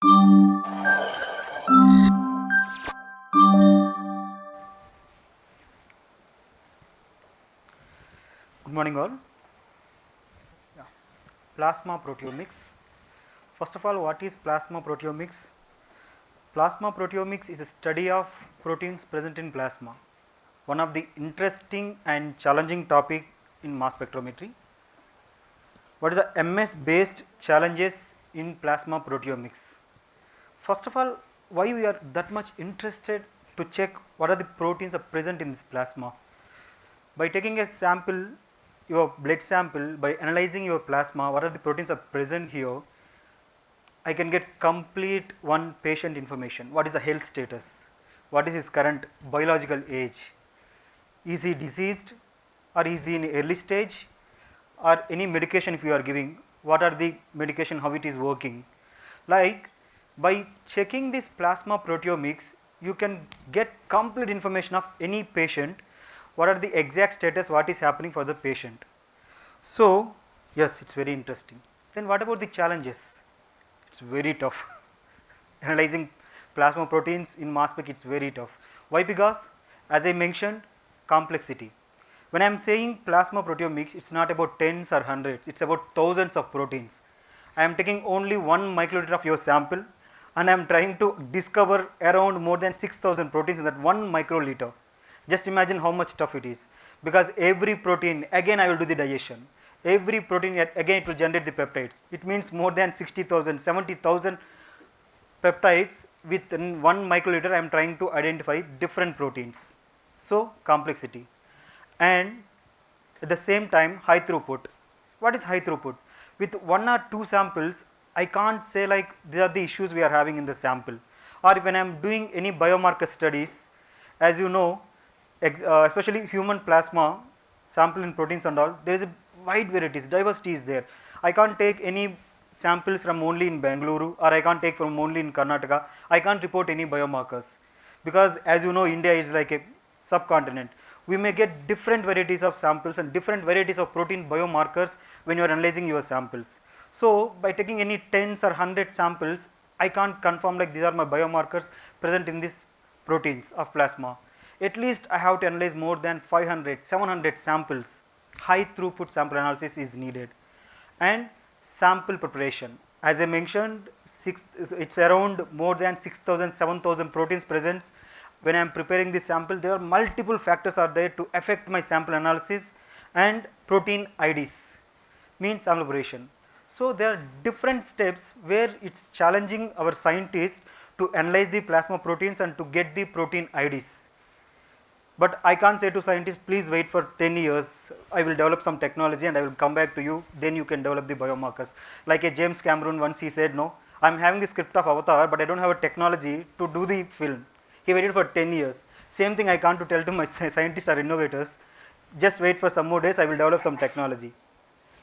Good morning all. Plasma proteomics. First of all, what is plasma proteomics? Plasma proteomics is a study of proteins present in plasma, one of the interesting and challenging topic in mass spectrometry. What is the MS based challenges in plasma proteomics? First of all, why we are that much interested to check what are the proteins are present in this plasma? By taking a sample, your blood sample, by analyzing your plasma, what are the proteins are present here, I can get complete one patient information. What is the health status? What is his current biological age? Is he diseased or is he in early stage? Or any medication if you are giving, what are the medication, how it is working? Like by checking this plasma proteomics, you can get complete information of any patient, what are the exact status, what is happening for the patient. So yes, it's very interesting. Then what about the challenges? It's very tough. Analyzing plasma proteins in mass spec, it's very tough. Why? Because as I mentioned, complexity. When I am saying plasma proteomics, it's not about tens or hundreds, it's about thousands of proteins. I am taking only 1 microliter of your sample and I am trying to discover around more than 6,000 proteins in that 1 microliter. Just imagine how much tough it is, because every protein, again I will do the digestion, every protein again it will generate the peptides. It means more than 60,000, 70,000 peptides within 1 microliter. I am trying to identify different proteins. So complexity. And at the same time high throughput. What is high throughput? With 1 or 2 samples, I can't say like these are the issues we are having in the sample. Or when I am doing any biomarker studies, as you know, especially human plasma sample in proteins and all, there is a wide varieties, diversity is there. I can't take any samples from only in Bengaluru, or I can't take from only in Karnataka. I can't report any biomarkers, because as you know, India is like a subcontinent. We may get different varieties of samples and different varieties of protein biomarkers when you are analyzing your samples. So by taking any tens or 100 samples, I can't confirm like these are my biomarkers present in these proteins of plasma. At least I have to analyze more than 500, 700 samples. High throughput sample analysis is needed. And sample preparation. As I mentioned, it's around more than 6,000, 7,000 proteins present. When I am preparing this sample, there are multiple factors are there to affect my sample analysis, and protein IDs means sample preparation. So there are different steps where it's challenging our scientists to analyze the plasma proteins and to get the protein IDs. But I can't say to scientists, please wait for 10 years, I will develop some technology and I will come back to you, then you can develop the biomarkers. Like a James Cameron once he said, no, I am having the script of Avatar, but I don't have a technology to do the film. He waited for 10 years. Same thing I can't to tell to my scientists or innovators, just wait for some more days, I will develop some technology.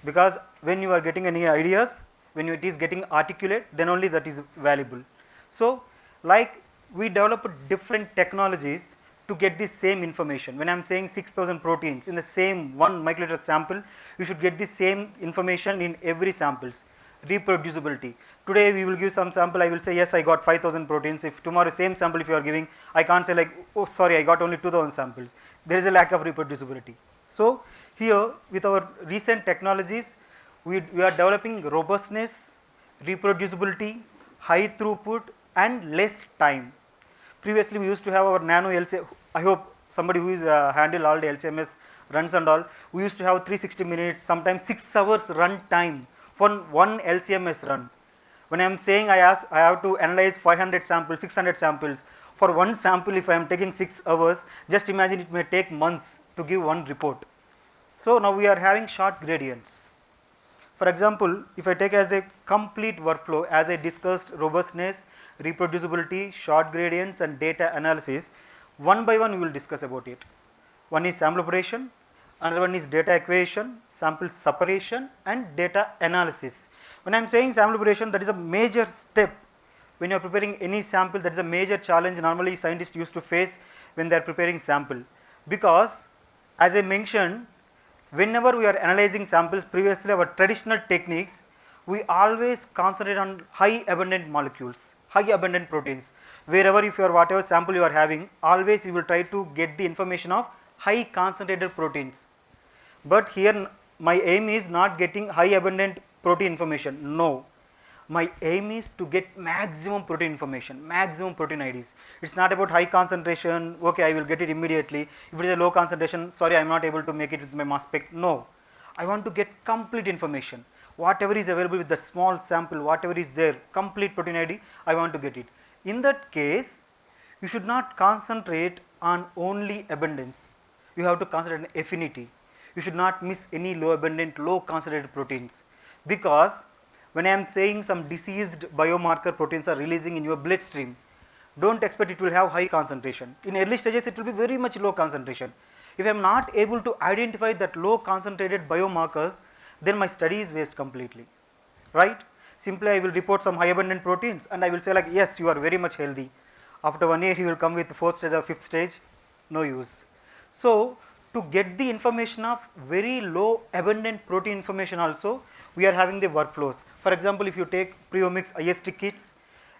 Because when you are getting any ideas, when it is getting articulate, then only that is valuable. So like we develop different technologies to get the same information. When I am saying 6,000 proteins in the same 1 microliter sample, you should get the same information in every samples. Reproducibility. Today we will give some sample, I will say yes I got 5,000 proteins. If tomorrow same sample if you are giving, I can't say like, oh sorry I got only 2,000 samples. There is a lack of reproducibility. So here with our recent technologies, we are developing robustness, reproducibility, high throughput and less time. Previously we used to have our nano LCM, I hope somebody who is handle all the LCMS runs and all, we used to have 360 minutes, sometimes 6 hours run time for one LCMS run. When I am saying I have to analyze 500 samples, 600 samples, for one sample if I am taking 6 hours, just imagine it may take months to give one report. So now we are having short gradients. For example, if I take as a complete workflow, as I discussed robustness, reproducibility, short gradients and data analysis, one by one we will discuss about it. One is sample preparation, another one is data acquisition, sample separation and data analysis. When I am saying sample preparation, that is a major step. When you are preparing any sample, that is a major challenge normally scientists used to face when they are preparing sample. Because as I mentioned, whenever we are analyzing samples, previously our traditional techniques, we always concentrate on high abundant molecules, high abundant proteins. Wherever if you are whatever sample you are having, always you will try to get the information of high concentrated proteins. But here my aim is not getting high abundant protein information, no. My aim is to get maximum protein information, maximum protein IDs. It is not about high concentration, okay, I will get it immediately. If it is a low concentration, sorry, I am not able to make it with my mass spec. No, I want to get complete information. Whatever is available with the small sample, whatever is there, complete protein ID, I want to get it. In that case, you should not concentrate on only abundance. You have to concentrate on affinity. You should not miss any low abundant, low concentrated proteins, because when I am saying some diseased biomarker proteins are releasing in your bloodstream, do not expect it will have high concentration. In early stages it will be very much low concentration. If I am not able to identify that low concentrated biomarkers, then my study is waste completely, right. Simply I will report some high abundant proteins and I will say like, yes, you are very much healthy. After 1 year he will come with the 4th stage or 5th stage, no use. So to get the information of very low abundant protein information also, we are having the workflows. For example, if you take proteomics IST kits,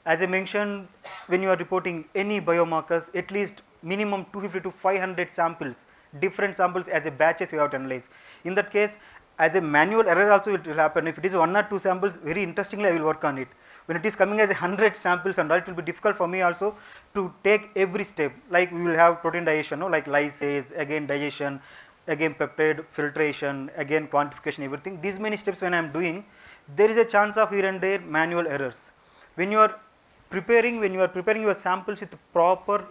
as I mentioned, when you are reporting any biomarkers, at least minimum 250 to 500 samples, different samples as a batches we have to analyze. In that case, as a manual error also it will happen. If it is 1 or 2 samples, very interestingly I will work on it. When it is coming as 100 samples and all, it will be difficult for me also to take every step. Like we will have protein digestion, no? Like lysase, again digestion, again peptide filtration, again quantification, everything. These many steps when I am doing, there is a chance of here and there manual errors. When you are preparing your samples with proper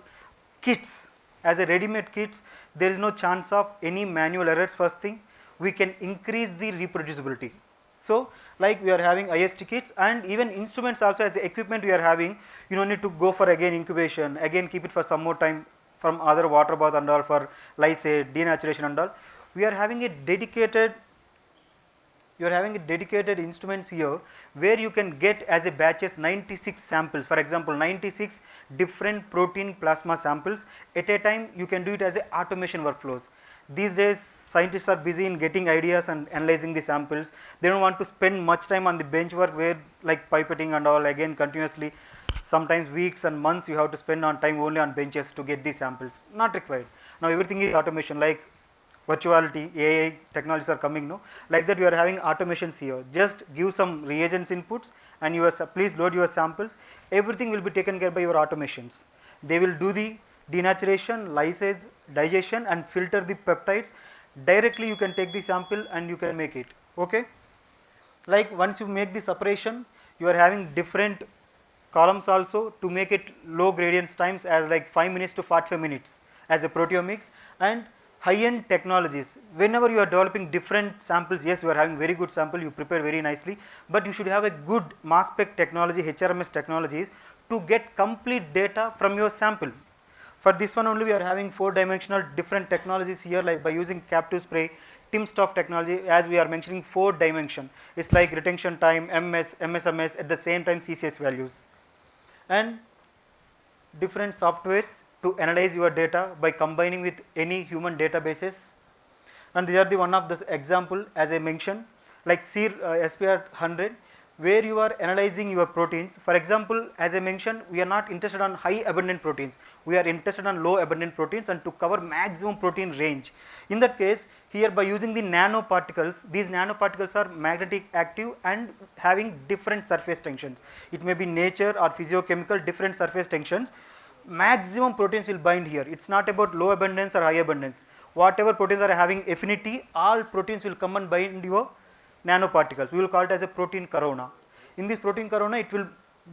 kits, as a ready-made kits, there is no chance of any manual errors. First thing, we can increase the reproducibility. So like we are having IST kits and even instruments also as equipment we are having, you don't need to go for again incubation, again keep it for some more time from other water bath and all for lysate, denaturation and all. We are having a dedicated, instruments here where you can get as a batches 96 samples, for example 96 different protein plasma samples at a time. You can do it as a automation workflows. These days scientists are busy in getting ideas and analyzing the samples. They don't want to spend much time on the bench work where like pipetting and all again continuously, sometimes weeks and months you have to spend on time only on benches to get these samples, not required. Now everything is automation, like virtuality, AI technologies are coming, no? Like that we are having automations here. Just give some reagents inputs and please load your samples, everything will be taken care by your automations. They will do the denaturation, lysase, digestion and filter the peptides. Directly you can take the sample and you can make it, okay. Like once you make the separation, you are having different columns also to make it low gradients times as like 5 minutes to 45 minutes as a proteomics. And high-end technologies, whenever you are developing different samples, yes, you are having very good sample, you prepare very nicely, but you should have a good mass spec technology, HRMS technologies to get complete data from your sample. For this one only we are having 4-dimensional different technologies here, like by using captive spray, timsTOF technology, as we are mentioning 4-dimension, it's like retention time, MS, MSMS, at the same time CCS values, and different softwares to analyze your data by combining with any human databases. And these are the one of the example as I mentioned, like SEER SPR 100, where you are analyzing your proteins. For example, as I mentioned, we are not interested on high abundant proteins, we are interested on low abundant proteins and to cover maximum protein range. In that case, here by using the nanoparticles, these nanoparticles are magnetic active and having different surface tensions. It may be nature or physiochemical different surface tensions. Maximum proteins will bind here. It is not about low abundance or high abundance. Whatever proteins are having affinity, all proteins will come and bind your nanoparticles. We will call it as a protein corona. In this protein corona, it will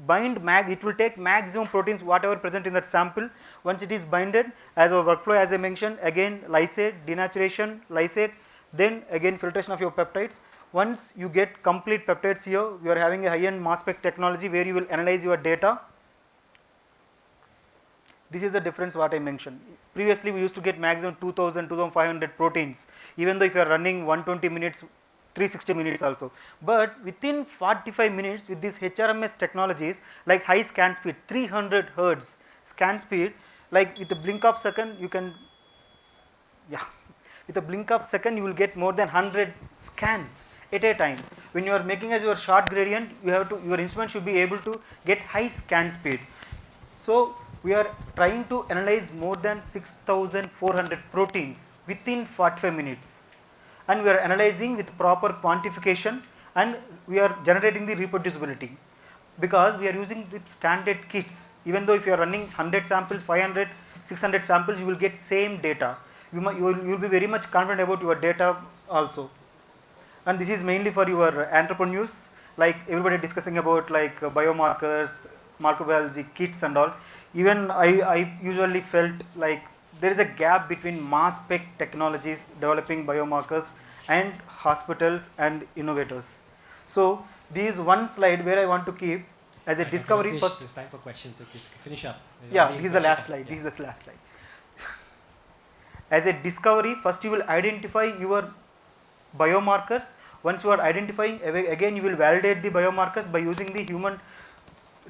bind it will take maximum proteins whatever present in that sample. Once it is binded, as our workflow as I mentioned, again lysate, denaturation, lysate, then again filtration of your peptides. Once you get complete peptides here, we are having a high-end mass spec technology where you will analyze your data. This is the difference what I mentioned. Previously we used to get maximum 2000, 2500 proteins, even though if you are running 120 minutes, 360 minutes also. But within 45 minutes with these HRMS technologies, like high scan speed, 300 hertz scan speed, like with a blink of second you can, with a blink of second you will get more than 100 scans at a time. When you are making as your short gradient, your instrument should be able to get high scan speed. So we are trying to analyze more than 6,400 proteins within 45 minutes, and we are analyzing with proper quantification, and we are generating the reproducibility, because we are using the standard kits. Even though if you are running 100 samples, 500, 600 samples, you will get same data. You will be very much confident about your data also. And this is mainly for your entrepreneurs, like everybody discussing about like biomarkers, microbiology kits and all. Even I usually felt like there is a gap between mass spec technologies developing biomarkers and hospitals and innovators. So this is one slide where I want to keep as a discovery. First, it's time for questions. If you finish up. Yeah, this is the last slide. This is the last slide. As a discovery, first you will identify your biomarkers. Once you are identifying, again you will validate the biomarkers by using the human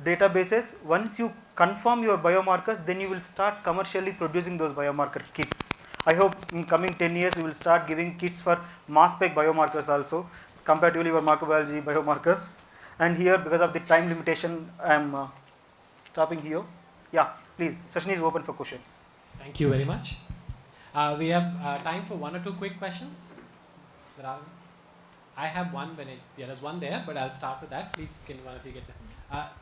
databases. Once you confirm your biomarkers, then you will start commercially producing those biomarker kits. I hope in coming 10 years we will start giving kits for mass spec biomarkers also, comparatively for microbiology biomarkers. And here, because of the time limitation, I am stopping here. Yeah, please, session is open for questions. Thank you very much. We have time for one or two quick questions. I have one. There's one there, but I'll start with that. Please, can one of you get that?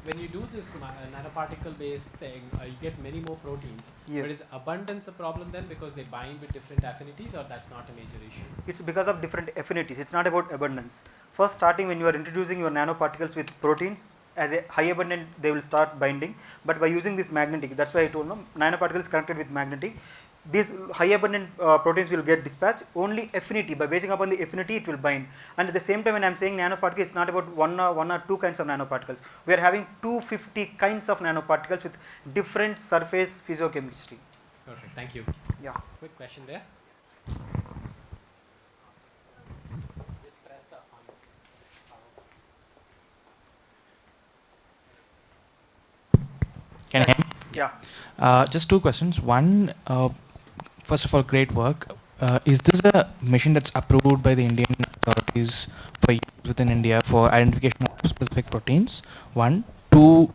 When you do this nanoparticle based thing, you get many more proteins. Yes. But is abundance a problem then, because they bind with different affinities, or that's not a major issue? It's because of different affinities. It's not about abundance. First, starting when you are introducing your nanoparticles with proteins, as a high abundant, they will start binding. But by using this magnetic, that's why I told them nanoparticles connected with magnetic, these high abundant proteins will get dispatched. Only affinity, by basing upon the affinity, it will bind. And at the same time, when I am saying nanoparticles, it's not about one or two kinds of nanoparticles. We are having 250 kinds of nanoparticles with different surface physiochemistry. Perfect. Thank you. Yeah. Quick question there. Just press the on. Can I hear me? Yeah. Just two questions. One, first of all, great work. Is this a mission that's approved by the Indian authorities for use within India for identification of specific proteins? One. Two,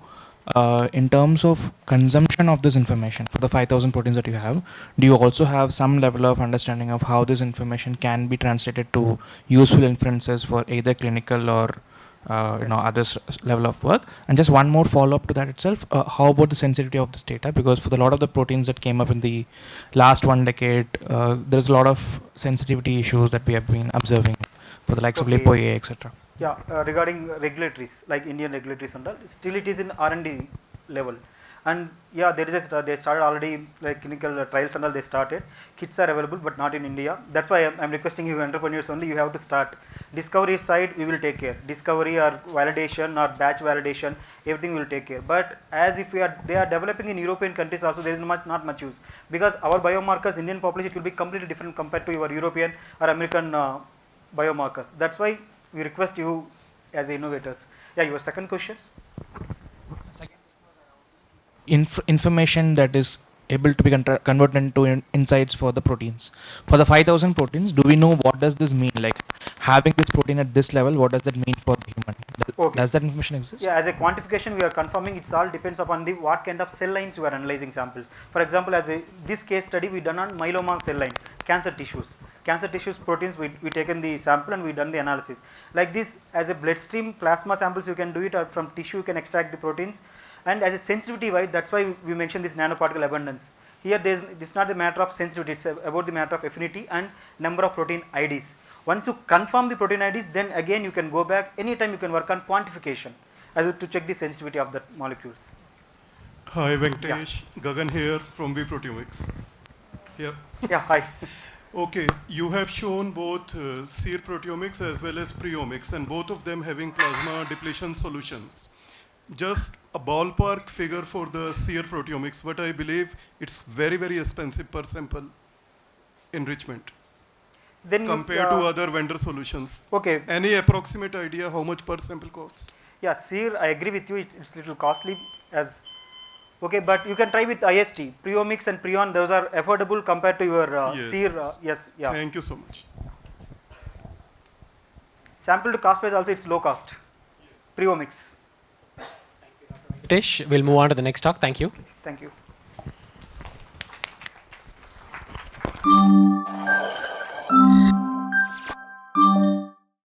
in terms of consumption of this information for the 5,000 proteins that you have, do you also have some level of understanding of how this information can be translated to useful inferences for either clinical or other level of work? And just one more follow up to that itself, how about the sensitivity of this data? Because for a lot of the proteins that came up in the last 1 decade, there's a lot of sensitivity issues that we have been observing for the likes of lipo-A, etc. Yeah, regarding regulatories, like Indian regulatories and all, still it is in R&D level. And yeah, they started already, like clinical trials and all, they started. Kits are available, but not in India. That's why I'm requesting you entrepreneurs only, you have to start. Discovery side, we will take care. Discovery or validation or batch validation, everything will take care. But as if they are developing in European countries also, there is not much use. Because our biomarkers, Indian population, it will be completely different compared to your European or American biomarkers. That's why we request you as innovators. Yeah, your second question? Information that is able to be converted into insights for the proteins. For the 5,000 proteins, do we know what does this mean? Like having this protein at this level, what does that mean for the human? Does that information exist? Yeah, as a quantification, we are confirming it's all depends upon the what kind of cell lines you are analyzing samples. For example, this case study we done on myeloma cell lines, cancer tissues. Cancer tissues proteins, we taken the sample and we done the analysis. Like this, as a bloodstream plasma samples, you can do it, or from tissue you can extract the proteins. And as a sensitivity wise, that's why we mentioned this nanoparticle abundance. Here, this is not the matter of sensitivity, it's about the matter of affinity and number of protein IDs. Once you confirm the protein IDs, then again you can go back, anytime you can work on quantification as to check the sensitivity of the molecules. Hi, Venkatesh. Yeah. Gagan here from Proteomics. Yeah. Yeah, hi. Okay, you have shown both seer proteomics as well as preomics, and both of them having plasma depletion solutions. Just a ballpark figure for the seer proteomics, but I believe it's very, very expensive per sample enrichment then compared to other vendor solutions. Okay. Any approximate idea how much per sample cost? Yeah, seer, I agree with you, it's little costly as, okay, but you can try with IST, preomics and preon, those are affordable compared to your yes, seer, yes, yeah. Thank you so much. Sample to cost wise also it's low cost. Proteomics. Venkatesh, we'll move on to the next talk. Thank you. Thank you.